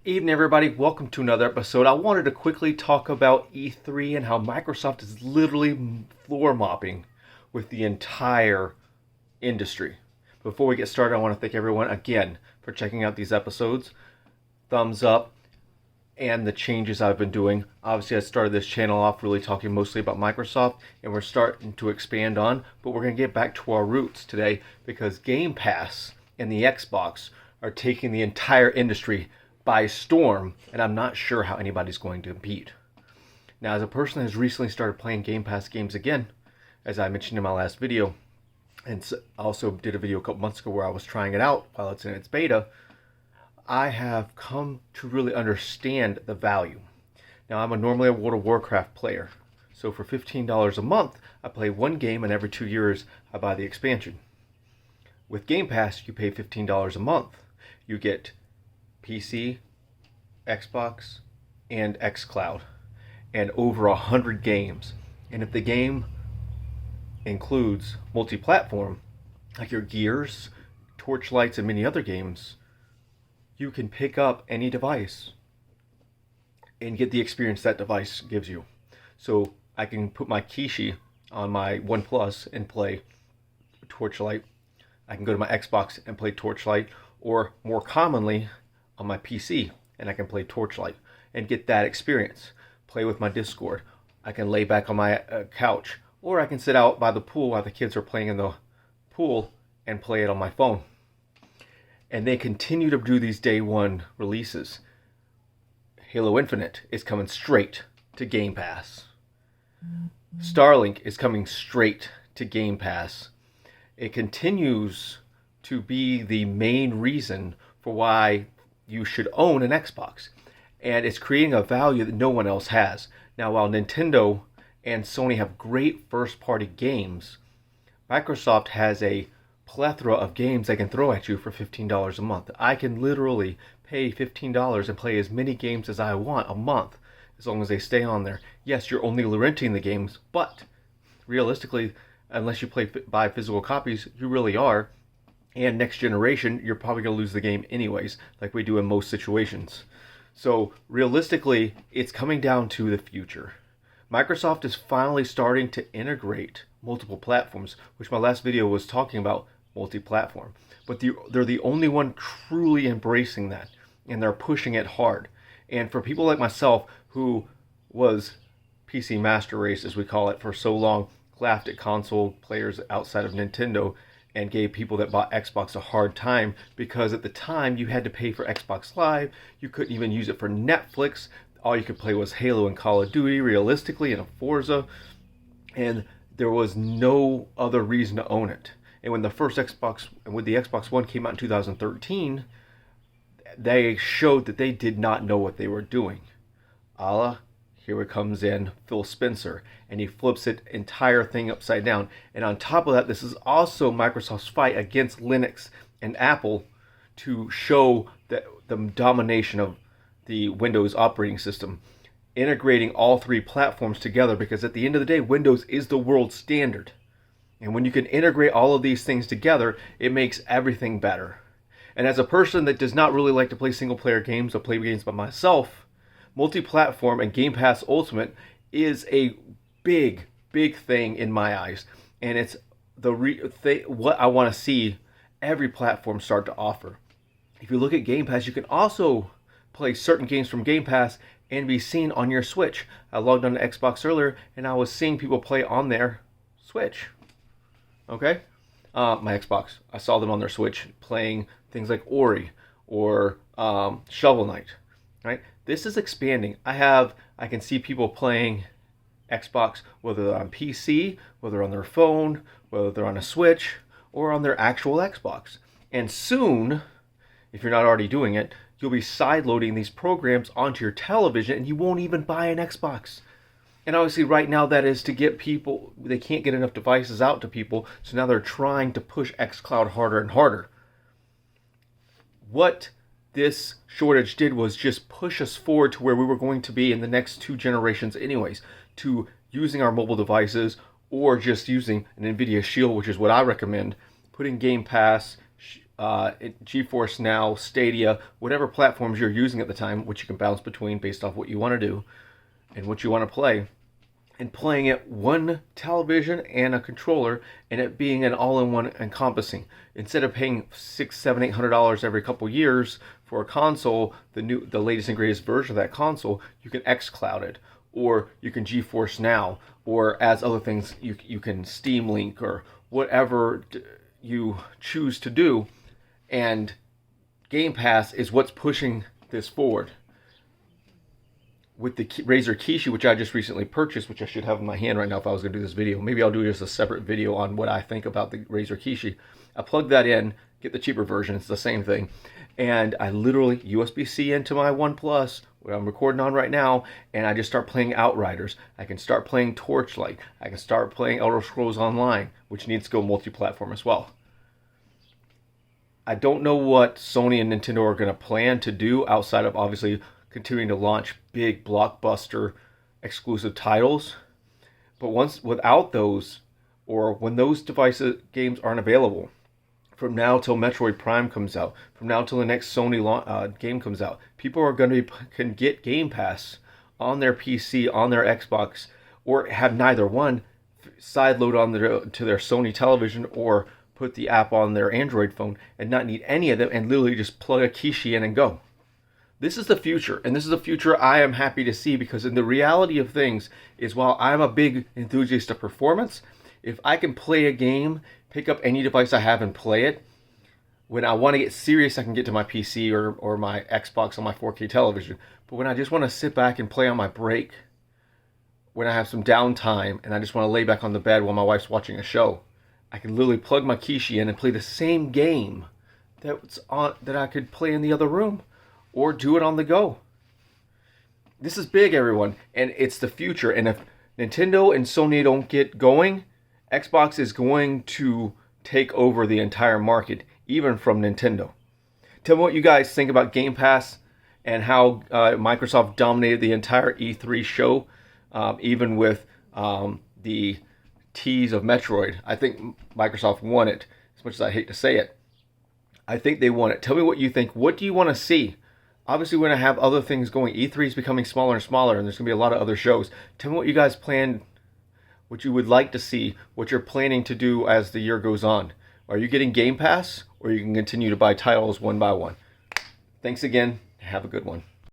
Evening, everybody. Welcome to another episode. I wanted to quickly talk about E3 and how Microsoft is literally floor mopping with the entire industry. Before we get started, I want to thank everyone again for checking out these episodes. Thumbs up and the changes I've been doing. Obviously, I started this channel off really talking mostly about Microsoft, and we're starting to expand on, but we're going to get back to our roots today because Game Pass and the Xbox are taking the entire industry by storm, and I'm not sure how anybody's going to compete. Now, as a person that has recently started playing Game Pass games again, as I mentioned in my last video, and also did a video a couple months ago where I was trying it out while it's in its beta, I have come to really understand the value. Now, I'm normally a World of Warcraft player, so for $15 a month, I play one game, and every 2 years, I buy the expansion. With Game Pass, you pay $15 a month. You get PC, Xbox, and xCloud, and over 100 games. And if the game includes multi-platform, like your Gears, Torchlights, and many other games, you can pick up any device and get the experience that device gives you. So I can put my Kishi on my OnePlus and play Torchlight. I can go to my Xbox and play Torchlight, or more commonly, on my PC, and I can play Torchlight and get that experience. Play with my Discord. I can lay back on my couch, or I can sit out by the pool while the kids are playing in the pool and play it on my phone. And they continue to do these day one releases. Halo Infinite is coming straight to Game Pass. Starlink is coming straight to Game Pass. It continues to be the main reason for why you should own an Xbox, and it's creating a value that no one else has. Now, while Nintendo and Sony have great first-party games, Microsoft has a plethora of games they can throw at you for $15 a month. I can literally pay $15 and play as many games as I want a month, as long as they stay on there. Yes, you're only renting the games, but realistically, unless you buy physical copies, you really are. And next generation, you're probably going to lose the game anyways, like we do in most situations. So realistically, it's coming down to the future. Microsoft is finally starting to integrate multiple platforms, which my last video was talking about multi-platform. But they're the only one truly embracing that, and they're pushing it hard. And for people like myself, who was PC Master Race, as we call it, for so long, laughed at console players outside of Nintendo, and gave people that bought Xbox a hard time because at the time you had to pay for Xbox Live. You couldn't even use it for Netflix. All you could play was Halo and Call of Duty, realistically, and a Forza. And there was no other reason to own it. And when the Xbox One came out in 2013, they showed that they did not know what they were doing. Here it comes in Phil Spencer, and he flips the entire thing upside down. And on top of that, this is also Microsoft's fight against Linux and Apple to show that the domination of the Windows operating system, integrating all three platforms together, because at the end of the day, Windows is the world standard. And when you can integrate all of these things together, it makes everything better. And as a person that does not really like to play single-player games or play games by myself, multi-platform and Game Pass Ultimate is a big thing in my eyes, and it's what I want to see every platform start to offer. If you look at Game Pass, you can also play certain games from Game Pass and be seen on your Switch. I logged on to Xbox earlier, and I was seeing people play on their Switch. Okay? My Xbox. I saw them on their Switch playing things like Ori or Shovel Knight. Right? This is expanding. I can see people playing Xbox, whether they're on PC, whether on their phone, whether they're on a Switch, or on their actual Xbox. And soon, if you're not already doing it, you'll be sideloading these programs onto your television, and you won't even buy an Xbox. And obviously right now that is to get people, they can't get enough devices out to people, so now they're trying to push xCloud harder and harder. What this shortage did was just push us forward to where we were going to be in the next 2 generations anyways, to using our mobile devices or just using an NVIDIA Shield, which is what I recommend, putting Game Pass, GeForce Now, Stadia, whatever platforms you're using at the time, which you can bounce between based off what you want to do and what you want to play, and playing it one television and a controller, and it being an all-in-one encompassing. Instead of paying $600, $700, $800 every couple years for a console, the latest and greatest version of that console, you can xCloud it, or you can GeForce Now, or as other things, you can Steam Link or whatever you choose to do. And Game Pass is what's pushing this forward. With the Razer Kishi, which I just recently purchased, which I should have in my hand right now if I was going to do this video. Maybe I'll do just a separate video on what I think about the Razer Kishi. I plug that in, get the cheaper version, it's the same thing. And I literally USB-C into my OnePlus, what I'm recording on right now, and I just start playing Outriders. I can start playing Torchlight. I can start playing Elder Scrolls Online, which needs to go multi-platform as well. I don't know what Sony and Nintendo are going to plan to do outside of obviously continuing to launch big blockbuster exclusive titles. But without those, or when those devices games aren't available, from now till Metroid Prime comes out, from now till the next Sony game comes out, people are going to can get Game Pass on their PC, on their Xbox, or have neither one, sideload on to their Sony television, or put the app on their Android phone and not need any of them, and literally just plug a Kishi in and go. This is the future, and this is the future I am happy to see, because in the reality of things is, while I'm a big enthusiast of performance, if I can play a game, pick up any device I have and play it, when I want to get serious, I can get to my PC or my Xbox on my 4K television. But when I just want to sit back and play on my break, when I have some downtime and I just want to lay back on the bed while my wife's watching a show, I can literally plug my Kishi in and play the same game that I could play in the other room, or do it on the go. This is big, everyone, and it's the future. And if Nintendo and Sony don't get going, Xbox is going to take over the entire market, even from Nintendo. Tell me what you guys think about Game Pass and how Microsoft dominated the entire E3 show, even with the tease of Metroid. I think Microsoft won it, as much as I hate to say it. I think they won it. Tell me what you think. What do you want to see? Obviously, we're going to have other things going. E3 is becoming smaller and smaller, and there's going to be a lot of other shows. Tell me what you guys plan, what you would like to see, what you're planning to do as the year goes on. Are you getting Game Pass, or you can continue to buy titles one by one? Thanks again. Have a good one.